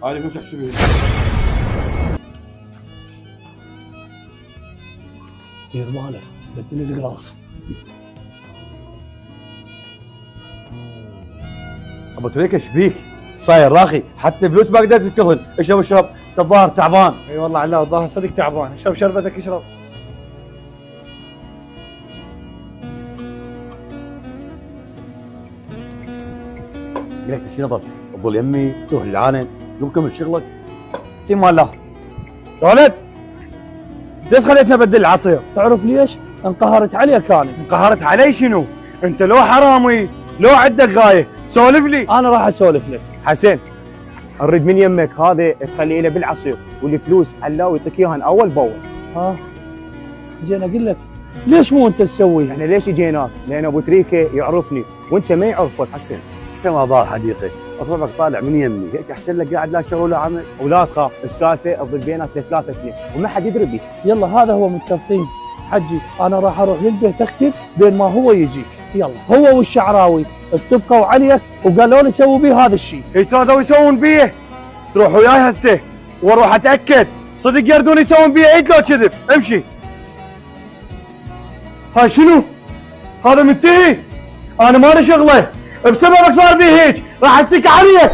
عليكم تحسبين. دير بالك بدل القراص. ابو تريكه ايش بيك؟ صاير راخي حتى فلوس ما قدرت تتكهن، اشرب انت الظاهر تعبان. اي والله علاء الظاهر صدق تعبان، اشرب شربتك اشرب. ليك شي نظر تظل يمي تروح العالم قوم كمل شغلك. تيم الله يا ولد، ليش خليتني ابدل العصير؟ تعرف ليش؟ انقهرت عليك انا. انقهرت علي شنو؟ انت لو حرامي لو عندك غايه سولف لي. انا راح اسولف لك. حسين نريد من يمك هذا تخليه له بالعصير، والفلوس علاوي يعطيك اياها اول باول. ها زين اقول لك ليش مو انت تسويها؟ احنا ليش جيناك؟ لان ابو تريكه يعرفني وانت ما يعرفك. حسين حسين ما ضاع حديقه، اطلبك طالع من يمي، هيك احسن لك قاعد لا شغل ولا عمل. ولا تخاف، السالفه تظل بيناتنا 3-2 وما حد يدري بيك. يلا هذا هو متفقين. حجي انا راح اروح للبيت اكتب بين ما هو يجيك. يلا هو والشعراوي اتفقوا عليك وقالوا لي سووا بيه هذا الشيء. ايش ترى يسوون بيه؟ تروح وياي هسه واروح اتاكد صدق يردون يسوون بيه عيد لو كذب. امشي. هاي شنو؟ هذا منتهي. انا ما لي شغله، بسببك صار بيه هيك، راح اسيك عليك.